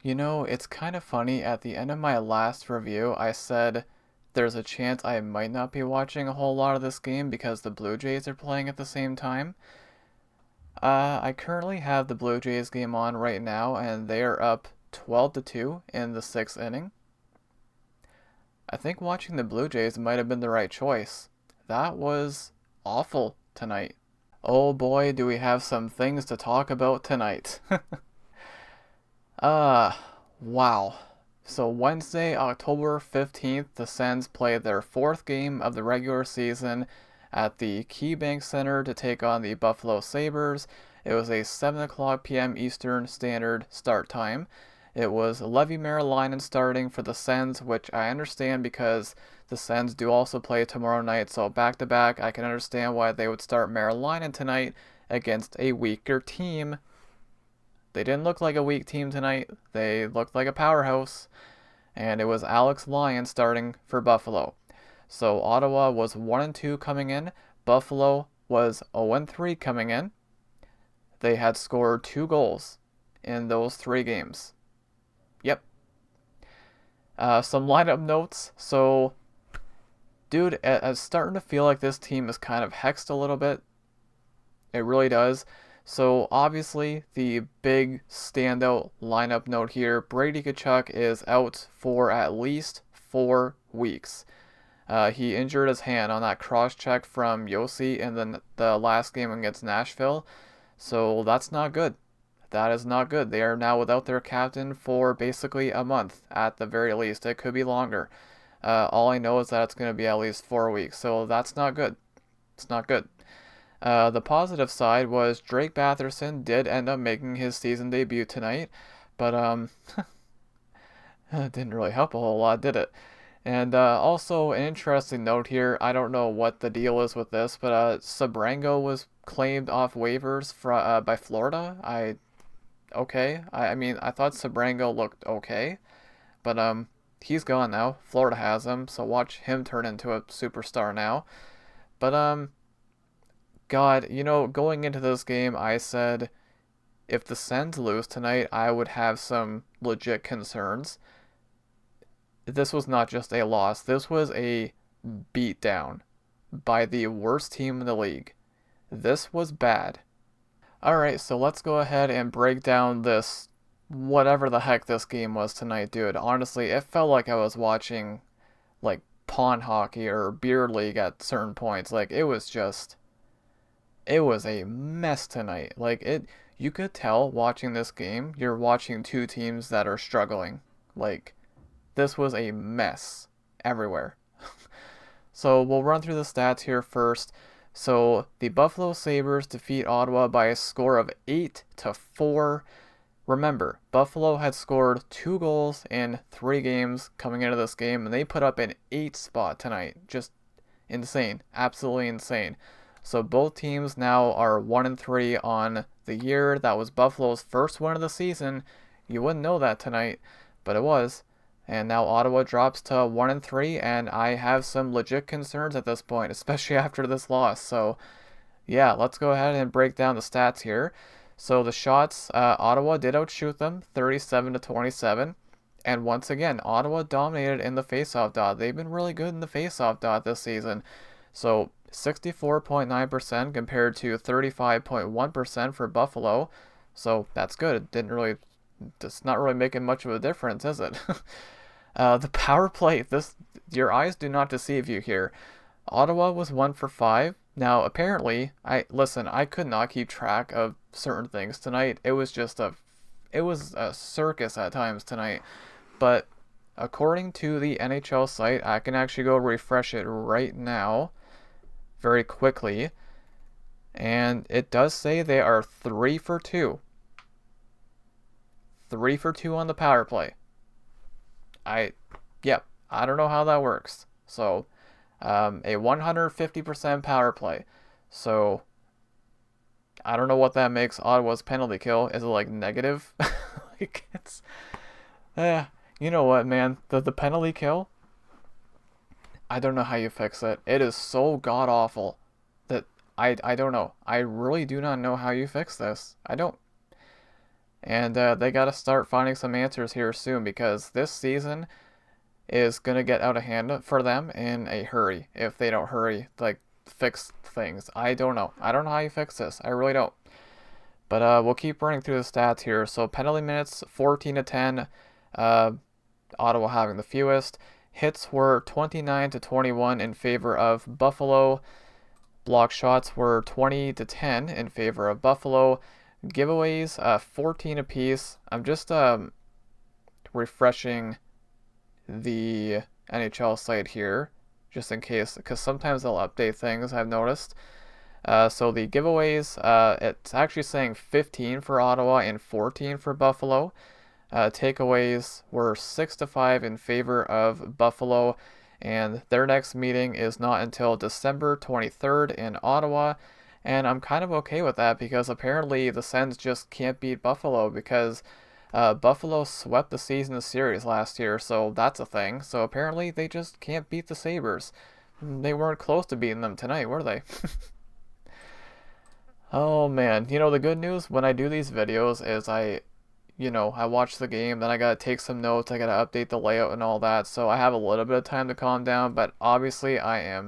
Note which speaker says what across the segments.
Speaker 1: You know, it's kind of funny. At the end of my last review, I said there's a chance I might not be watching a whole lot of this game because the Blue Jays are playing at the same time. I currently have the Blue Jays game on right now, and they are up 12 to 2 in the sixth inning. I think watching the Blue Jays might have been the right choice. That was awful tonight. Oh boy, do we have some things to talk about tonight. Uh, wow. So Wednesday, October 15th, the Sens played their fourth game of the regular season at the KeyBank Center to take on the Buffalo Sabres. It was a 7 o'clock p.m. Eastern Standard start time. It was Levi Merrillainen starting for the Sens, which I understand because the Sens do also play tomorrow night, so back to back, I can understand why they would start Merrillainen tonight against a weaker team. They didn't look like a weak team tonight. They looked like a powerhouse. And it was Alex Lyon starting for Buffalo. So Ottawa was 1-2 coming in. Buffalo was 0-3 coming in. They had scored 2 goals in those 3 games. Yep. Some lineup notes. So, dude, it's starting to feel like this team is kind of hexed a little bit. It really does. So obviously the big standout lineup note here, Brady Tkachuk is out for at least 4 weeks. He injured his hand on that cross check from Yossi in the last game against Nashville. So that's not good. That is not good. They are now without their captain for basically a month at the very least. It could be longer. All I know is that it's going to be at least 4 weeks. So that's not good. It's not good. The positive side was Drake Batherson did end up making his season debut tonight, but it didn't really help a whole lot, did it? And also an interesting note here. I don't know what the deal is with this, but Sabrango was claimed off waivers by Florida. I mean I thought Sabrango looked okay, but he's gone now. Florida has him, so watch him turn into a superstar now. But God, going into this game, I said if the Sens lose tonight, I would have some legit concerns. This was not just a loss, this was a beatdown by the worst team in the league. This was bad. Alright, so let's go ahead and break down this whatever the heck this game was tonight, dude. Honestly, it felt like I was watching like pond hockey or beer league at certain points. Like it was a mess tonight. Like you could tell watching this game, you're watching two teams that are struggling. Like this was a mess everywhere. So we'll run through the stats here first. So the Buffalo Sabres defeat Ottawa by a score of 8-4. Remember, Buffalo had scored 2 goals in 3 games coming into this game, and they put up an 8 spot tonight. Just insane, absolutely insane. So both teams now are 1-3 on the year. That was Buffalo's first win of the season. You wouldn't know that tonight, but it was. And now Ottawa drops to 1-3, and I have some legit concerns at this point, especially after this loss. So yeah, let's go ahead and break down the stats here. So the shots, Ottawa did outshoot them 37-27. And once again, Ottawa dominated in the faceoff dot. They've been really good in the faceoff dot this season. So 64.9% compared to 35.1% for Buffalo. So that's good. It's not really making much of a difference, is it? The power play, your eyes do not deceive you here. Ottawa was 1 for 5. Now, apparently, I could not keep track of certain things tonight. It was a circus at times tonight. But according to the NHL site, I can actually go refresh it right now very quickly. And it does say they are 3 for 2. 3 for 2 on the power play. I don't know how that works. So, a 150% power play. So, I don't know what that makes Ottawa's penalty kill. Is it like negative? Like it's, you know what, man? The penalty kill. I don't know how you fix it. It is so god awful that I don't know. I really do not know how you fix this. I don't. And they got to start finding some answers here soon because this season is going to get out of hand for them in a hurry if they don't hurry, like fix things. I don't know. I don't know how you fix this. I really don't. But we'll keep running through the stats here. So penalty minutes, 14 to 10. Uh, Ottawa having the fewest. Hits were 29 to 21 in favor of Buffalo. Block shots were 20 to 10 in favor of Buffalo. Giveaways, 14 apiece. I'm just refreshing the NHL site here, just in case, because sometimes they'll update things, I've noticed. So the giveaways, it's actually saying 15 for Ottawa and 14 for Buffalo. Takeaways were 6 to 5 in favor of Buffalo, and their next meeting is not until December 23rd in Ottawa. And I'm kind of okay with that because apparently the Sens just can't beat Buffalo because Buffalo swept the season series last year, so that's a thing. So apparently they just can't beat the Sabres. They weren't close to beating them tonight, were they? Oh man, the good news when I do these videos is I watch the game, then I gotta take some notes, I gotta update the layout and all that, so I have a little bit of time to calm down, but obviously I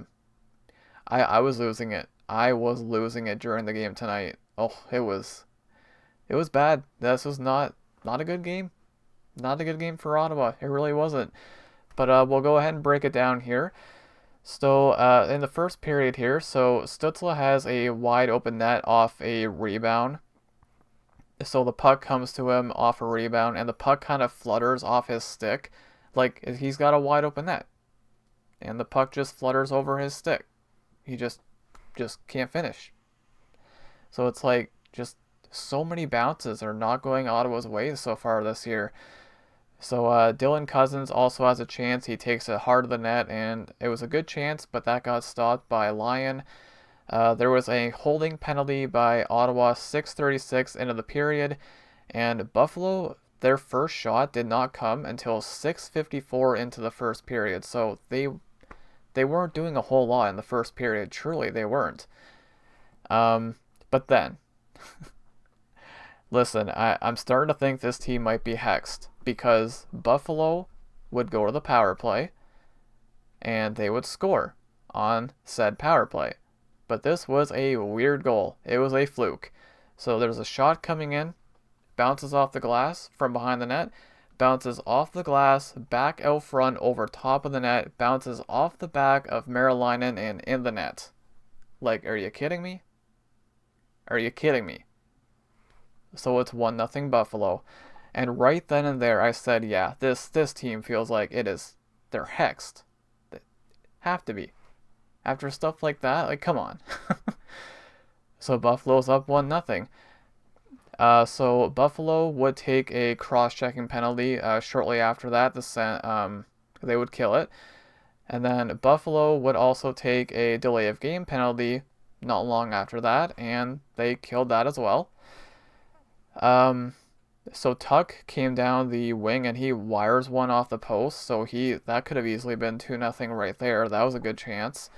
Speaker 1: was losing it. I was losing it during the game tonight. Oh, it was bad. This was not a good game. Not a good game for Ottawa. It really wasn't. But we'll go ahead and break it down here. So in the first period here, so Stützle has a wide open net off a rebound. So the puck comes to him off a rebound, and the puck kind of flutters off his stick, like he's got a wide open net, and the puck just flutters over his stick. He just can't finish. So it's like just so many bounces are not going Ottawa's way so far this year. So Dylan Cousins also has a chance. He takes it hard to the net, and it was a good chance, but that got stopped by Lyon. There was a holding penalty by Ottawa, 6:36 into the period, and Buffalo, their first shot did not come until 6:54 into the first period. So they weren't doing a whole lot in the first period. Truly, they weren't. But then, listen, I'm starting to think this team might be hexed because Buffalo would go to the power play and they would score on said power play. But this was a weird goal. It was a fluke. So there's a shot coming in, bounces off the glass from behind the net, bounces off the glass, back out front over top of the net, bounces off the back of Merillinen and in the net. Like, are you kidding me? Are you kidding me? So it's 1-0 Buffalo. And right then and there I said, yeah, this team feels like they're hexed. They have to be. After stuff like that, like come on. So Buffalo's up 1-0. So Buffalo would take a cross-checking penalty shortly after that. They would kill it. And then Buffalo would also take a delay of game penalty not long after that, and they killed that as well. So Tuck came down the wing and he wires one off the post, so that could have easily been 2-0 right there. That was a good chance.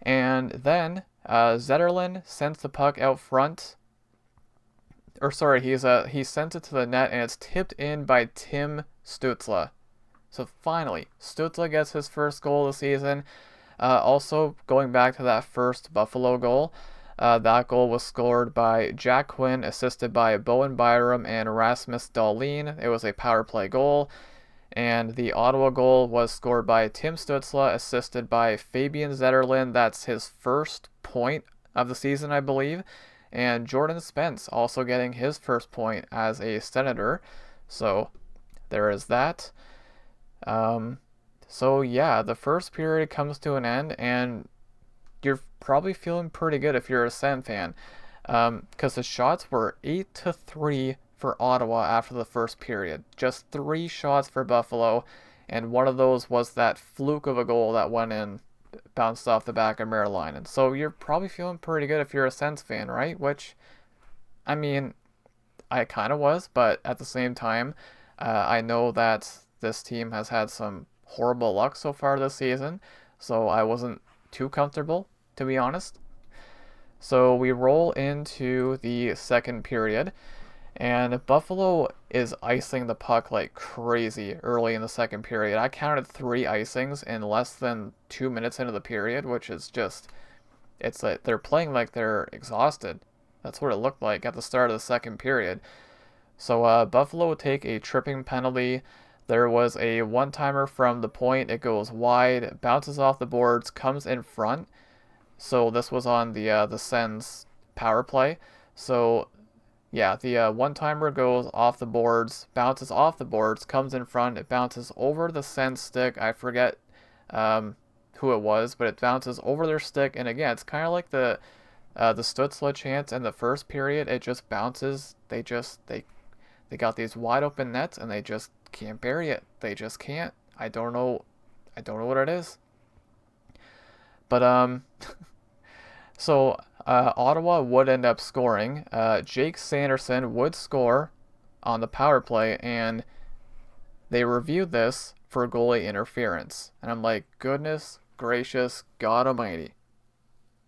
Speaker 1: And then Zetterlund sends the puck out front. Or sorry, he sends it to the net and it's tipped in by Tim Stützle. So finally, Stützle gets his first goal of the season. Also, going back to that first Buffalo goal, that goal was scored by Jack Quinn, assisted by Bowen Byram and Rasmus Dahlin. It was a power play goal. And the Ottawa goal was scored by Tim Stützle, assisted by Fabian Zetterlund. That's his first point of the season, I believe. And Jordan Spence also getting his first point as a Senator. So there is that. So yeah, the first period comes to an end, and you're probably feeling pretty good if you're a Sen fan, because the shots were 8-3 for Ottawa after the first period. Just 3 shots for Buffalo, and one of those was that fluke of a goal that went in, bounced off the back of Merillinen. So you're probably feeling pretty good if you're a Sens fan, right? Which, I mean, I kind of was, but at the same time, I know that this team has had some horrible luck so far this season, so I wasn't too comfortable, to be honest. So we roll into the second period, And Buffalo is icing the puck like crazy early in the second period. I counted 3 icings in less than 2 minutes into the period, which is just, it's like they're playing like they're exhausted. That's what it looked like at the start of the second period. So Buffalo would take a tripping penalty. There was a one-timer from the point. It goes wide, bounces off the boards, comes in front. So this was on the Sens power play. So yeah, the one-timer goes off the boards, bounces off the boards, comes in front. It bounces over the Sens stick. I forget who it was, but it bounces over their stick. And again, it's kind of like the Stutzla chance in the first period. It just bounces. They got these wide open nets and they just can't bury it. They just can't. I don't know. I don't know what it is. But so Ottawa would end up scoring. Jake Sanderson would score on the power play, and they reviewed this for goalie interference. And I'm like, goodness gracious, God Almighty,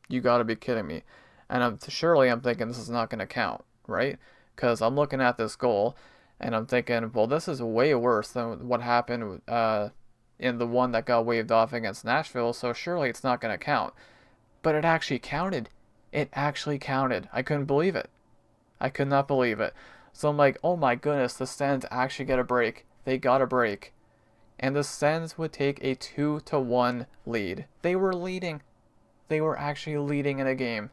Speaker 1: you got to be kidding me. And I'm thinking this is not going to count, right? Because I'm looking at this goal, and I'm thinking, well, this is way worse than what happened in the one that got waved off against Nashville. So surely it's not going to count. But it actually counted. It actually counted. I couldn't believe it. I could not believe it. So I'm like, oh my goodness, the Sens actually get a break. They got a break. And the Sens would take a 2-1 lead. They were leading. They were actually leading in a game.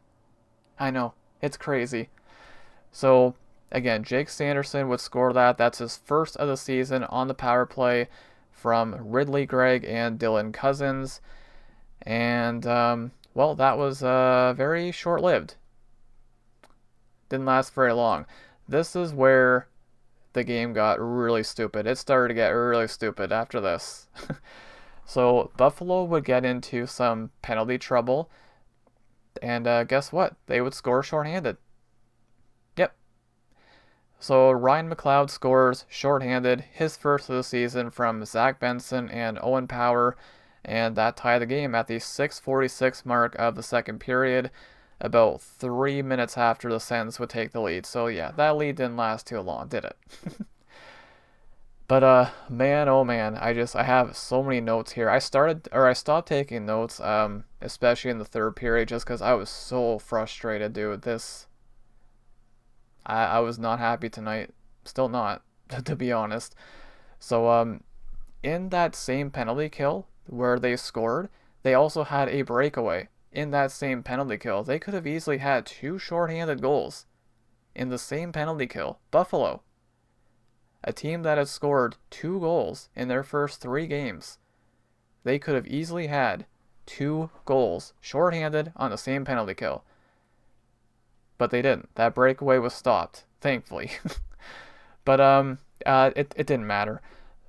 Speaker 1: I know. It's crazy. So, again, Jake Sanderson would score that. That's his first of the season on the power play from Ridley Gregg and Dylan Cousins. And, well, that was very short-lived. Didn't last very long. This is where the game got really stupid. It started to get really stupid after this. So Buffalo would get into some penalty trouble, and guess what? They would score shorthanded. Yep. So Ryan McLeod scores shorthanded, his first of the season from Zach Benson and Owen Power, and that tied the game at the 6:46 mark of the second period, about 3 minutes after the Sens would take the lead. So yeah, that lead didn't last too long, did it? But man, oh man, I have so many notes here. I stopped taking notes, especially in the third period, just because I was so frustrated, dude. I was not happy tonight. Still not, to be honest. So in that same penalty kill where they scored, they also had a breakaway. In that same penalty kill, they could have easily had 2 shorthanded goals in the same penalty kill. Buffalo, a team that has scored 2 goals in their first 3 games, they could have easily had 2 goals shorthanded on the same penalty kill. But they didn't. That breakaway was stopped, thankfully. But it didn't matter.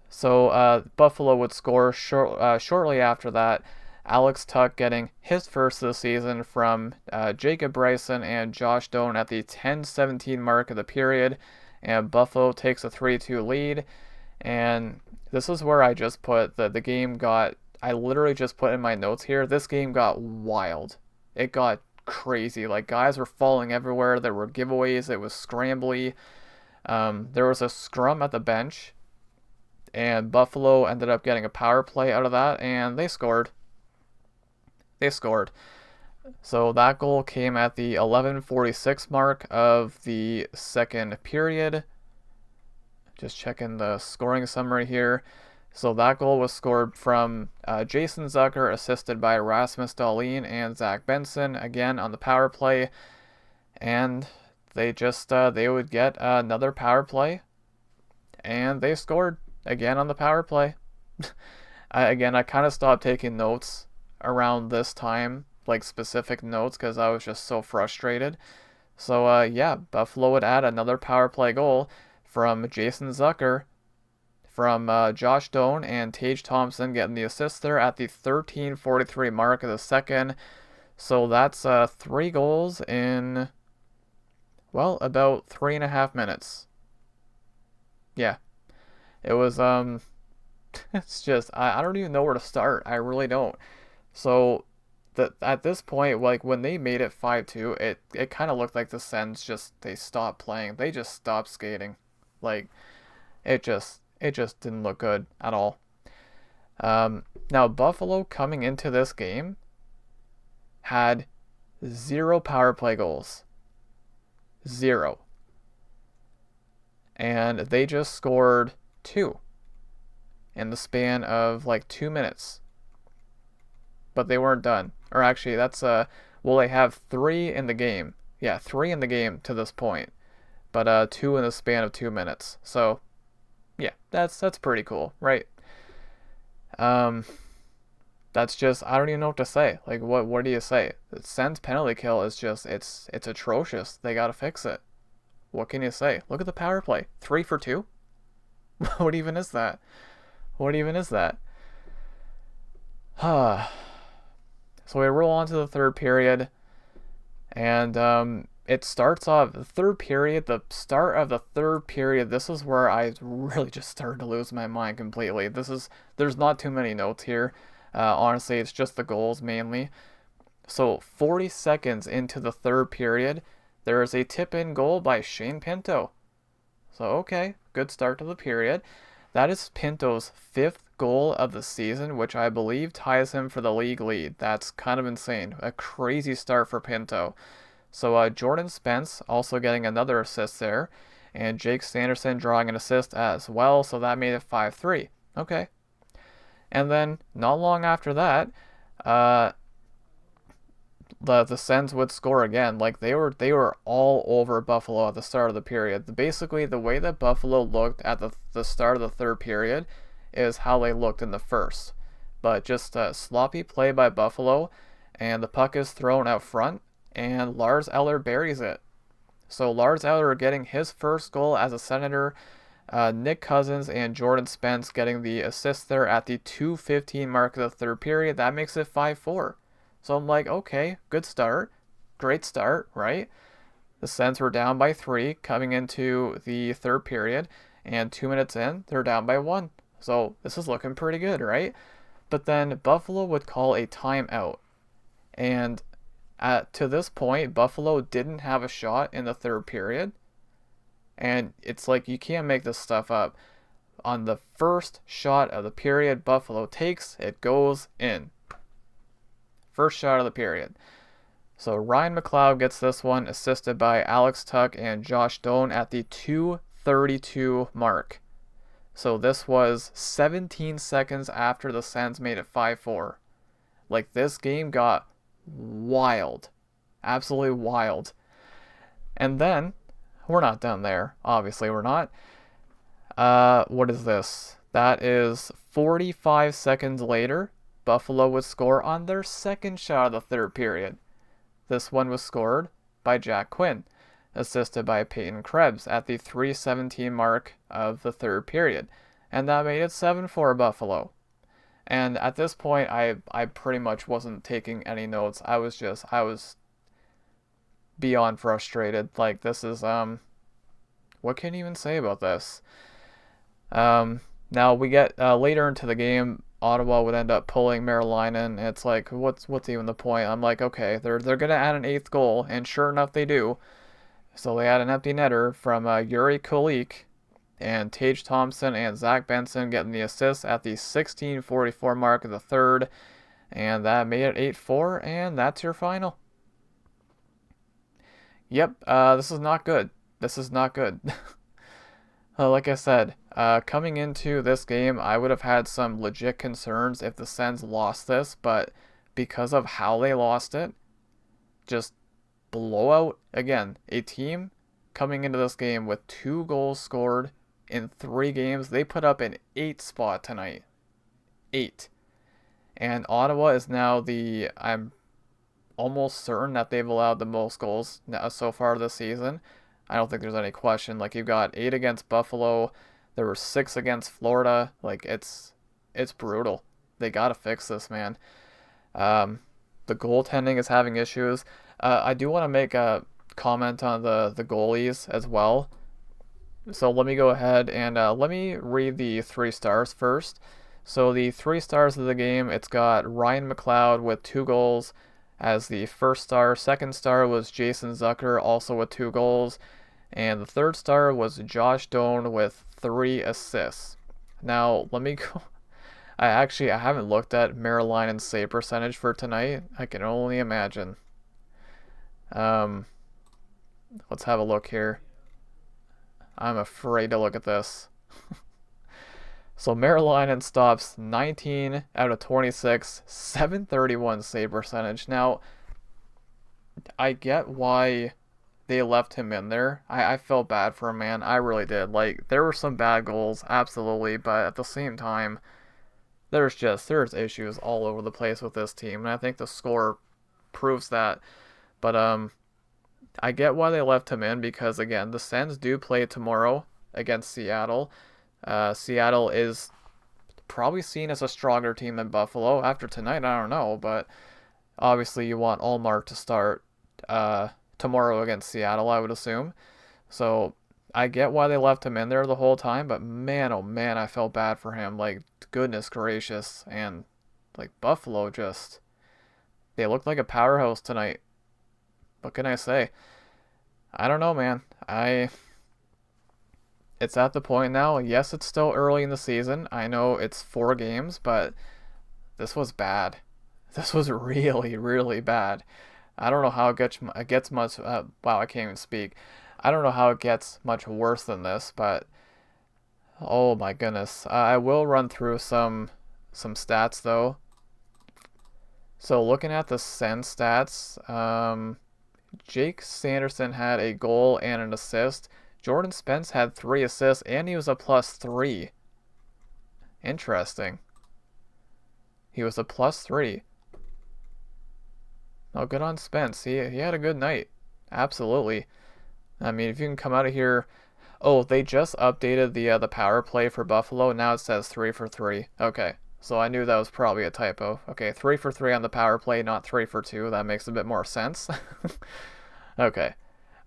Speaker 1: So Buffalo would score shortly after that. Alex Tuck getting his first of the season from Jacob Bryson and Josh Doan at the 10:17 mark of the period, and Buffalo takes a 3-2 lead. And this is where I just put the game got. I literally just put in my notes here. This game got wild. It got crazy. Like, guys were falling everywhere. There were giveaways. It was scrambly. There was a scrum at the bench, and Buffalo ended up getting a power play out of that, and they scored. So that goal came at the 11:46 mark of the second period. Just checking the scoring summary here. So that goal was scored from Jason Zucker, assisted by Rasmus Dahlin and Zach Benson, again on the power play. And they would get another power play, and they scored again on the power play. I kind of stopped taking notes around this time, like specific notes, because I was just so frustrated. So yeah, Buffalo would add another power play goal from Jason Zucker, from Josh Doan and Tage Thompson getting the assist there at the 13:43 mark of the second. So that's 3 goals in, well, about 3.5 minutes. Yeah, it was it's just I don't even know where to start. I really don't. So that at this point, like when they made it 5-2, it kind of looked like the Sens just they stopped playing. They just stopped skating. Like it just didn't look good at all. Now Buffalo coming into this game had 0 power play goals. 0. And they just scored 2 in the span of like 2 minutes. But they weren't done. Or actually, that's well, they have 3 in the game. Yeah, 3 in the game to this point, but 2 in the span of 2 minutes. So, yeah, that's pretty cool, right? Um, that's just I don't even know what to say. Like, what do you say? The Sens penalty kill is just it's atrocious. They gotta fix it. What can you say? Look at the power play, 3 for 2. What even is that? What even is that? So we roll on to the third period, and it starts off the third period. The start of the third period, this is where I really just started to lose my mind completely. There's not too many notes here. Honestly, it's just the goals mainly. So 40 seconds into the third period, there is a tip-in goal by Shane Pinto. So okay, good start to the period. That is Pinto's 5th goal of the season, which I believe ties him for the league lead. That's kind of insane. A crazy start for Pinto. So Jordan Spence also getting another assist there, and Jake Sanderson drawing an assist as well, so that made it 5-3. Okay. And then, not long after that, the Sens would score again. Like they were all over Buffalo at the start of the period. Basically, the way that Buffalo looked at the start of the third period is how they looked in the first. But just sloppy play by Buffalo, and the puck is thrown out front, and Lars Eller buries it. So Lars Eller getting his first goal as a Senator. Nick Cousins and Jordan Spence getting the assist there at the 2:15 mark of the third period. That makes it 5-4. So I'm like, okay, good start. Great start, right? The Sens were down by 3 coming into the third period, and 2 minutes in, they're down by 1. So this is looking pretty good, right? But then Buffalo would call a timeout. And to this point, Buffalo didn't have a shot in the third period. And it's like, you can't make this stuff up. On the first shot of the period Buffalo takes, it goes in. First shot of the period. So Ryan McLeod gets this one, assisted by Alex Tuck and Josh Doan at the 2:32 mark. So this was 17 seconds after the Sens made it 5-4. Like, this game got wild. Absolutely wild. And then, we're not done there. Obviously, we're not. What is this? That is 45 seconds later. Buffalo would score on their second shot of the third period. This one was scored by Jack Quinn, assisted by Peyton Krebs at the 3:17 mark of the third period. And that made it 7-4 Buffalo. And at this point, I pretty much wasn't taking any notes. I was beyond frustrated. Like, this is, what can you even say about this? Now we get later into the game, Ottawa would end up pulling Merrilainen. It's like, what's even the point? I'm like, okay, they're gonna add an 8th goal, and sure enough, they do. So they add an empty netter from Yuri Kulik, and Tage Thompson and Zach Benson getting the assist at the 16:44 mark of the third, and that made it 8-4, and that's your final. Yep, this is not good. This is not good. Like I said, coming into this game, I would have had some legit concerns if the Sens lost this, but because of how they lost it, just blowout. Again, a team coming into this game with 2 goals scored in 3 games. They put up an 8 spot tonight. 8. And Ottawa is now I'm almost certain that they've allowed the most goals so far this season. I don't think there's any question. Like, you've got 8 against Buffalo. There were 6 against Florida. Like, it's brutal. They got to fix this, man. The goaltending is having issues. I do want to make a comment on the goalies as well. So let me go ahead and let me read the 3 stars first. So the 3 stars of the game, it's got Ryan McLeod with 2 goals as the first star. Second star was Jason Zucker, also with 2 goals. And the third star was Josh Doan with 3 assists. Now, let me go. I haven't looked at Marylinen's save percentage for tonight. I can only imagine. Um, let's have a look here. I'm afraid to look at this. So Maryland stops 19 out of 26, 731 save percentage. Now, I get why they left him in there. I felt bad for him, man. I really did. Like, there were some bad goals, absolutely, but at the same time, there's issues all over the place with this team, and I think the score proves that. But I get why they left him in because again, the Sens do play tomorrow against Seattle. Seattle is probably seen as a stronger team than Buffalo. After tonight, I don't know, but obviously you want Allmark to start tomorrow against Seattle, I would assume. So I get why they left him in there the whole time, but man, oh man, I felt bad for him. Like, goodness gracious. And like Buffalo just, they looked like a powerhouse tonight. What can I say? I don't know, man. It's at the point now. Yes, it's still early in the season. I know it's 4 games, but this was bad. This was really, really bad. I don't know how it gets much. Wow, I can't even speak. I don't know how it gets much worse than this, but oh my goodness. I will run through some stats though. So looking at the Sens stats, Jake Sanderson had a goal and an assist. Jordan Spence had 3 assists, and he was a +3. Interesting. He was a +3. Oh, good on Spence. He had a good night. Absolutely. I mean, if you can come out of here. Oh, they just updated the power play for Buffalo. Now it says 3 for 3. Okay, so I knew that was probably a typo. Okay, 3 for 3 on the power play, not 3 for 2. That makes a bit more sense. Okay.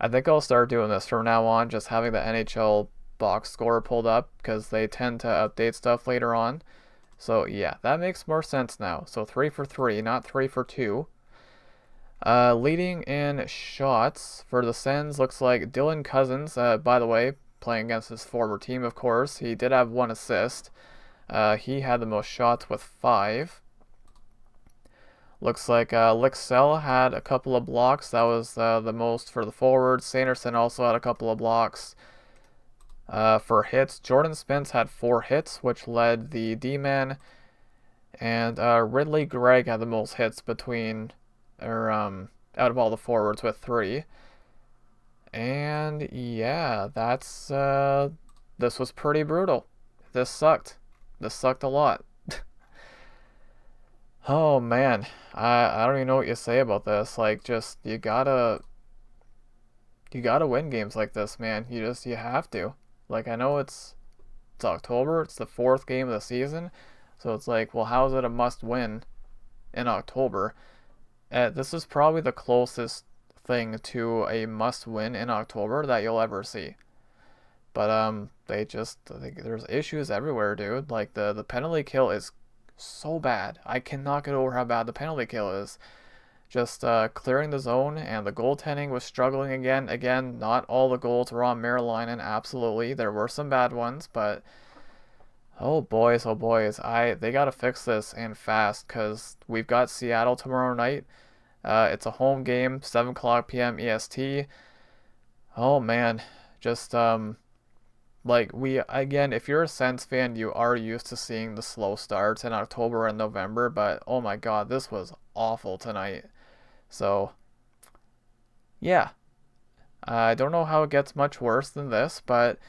Speaker 1: I think I'll start doing this from now on, just having the NHL box score pulled up because they tend to update stuff later on. So yeah, that makes more sense now. So 3 for 3, not 3 for 2. Leading in shots for the Sens looks like Dylan Cousins, by the way, playing against his former team, of course. He did have 1 assist. He had the most shots with 5. Looks like Lixell had a couple of blocks. That was the most for the forwards. Sanderson also had a couple of blocks. For hits, Jordan Spence had 4 hits, which led the D-man. And Ridley Gregg had the most hits out of all the forwards with 3. And yeah, this was pretty brutal. This sucked. This sucked a lot. Oh man, I don't even know what you say about this. Like, just you gotta win games like this, man. You have to. Like, I know it's October. It's the 4th game of the season, so it's like, well, how is it a must win in October? This is probably the closest thing to a must win in October that you'll ever see. But there's issues everywhere, dude. Like the penalty kill is so bad. I cannot get over how bad the penalty kill is. Just clearing the zone, and the goaltending was struggling again. Again, not all the goals were on Maryland, absolutely. There were some bad ones, but oh boys, they gotta fix this and fast because we've got Seattle tomorrow night. It's a home game, 7 p.m. EST. Oh man, just like again, if you're a Sens fan, you are used to seeing the slow starts in October and November, but oh my god, this was awful tonight. So yeah, I don't know how it gets much worse than this, but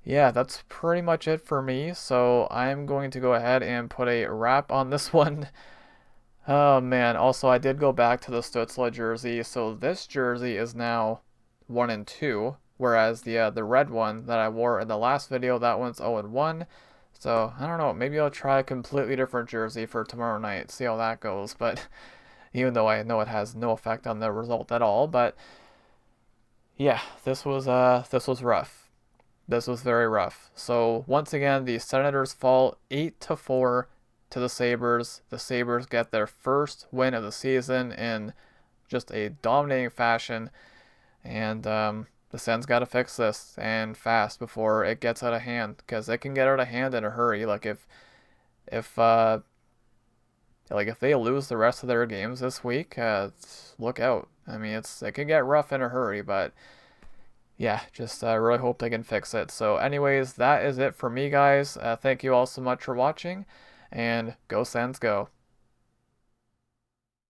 Speaker 1: yeah, that's pretty much it for me. So I'm going to go ahead and put a wrap on this one. Oh man, also I did go back to the Stützle jersey, so this jersey is now 1 and 2, whereas the red one that I wore in the last video, that one's 0 and 1. So I don't know, maybe I'll try a completely different jersey for tomorrow night, see how that goes. But even though I know it has no effect on the result at all, but yeah, this was rough. This was very rough. So once again, the Senators fall 8-4 to the Sabres. The Sabres get their first win of the season in just a dominating fashion, and the Sens got to fix this and fast before it gets out of hand, because it can get out of hand in a hurry. If if they lose the rest of their games this week, look out. I mean, it can get rough in a hurry, but yeah, just really hope they can fix it. So, anyways, that is it for me, guys. Thank you all so much for watching, and go Sens, go.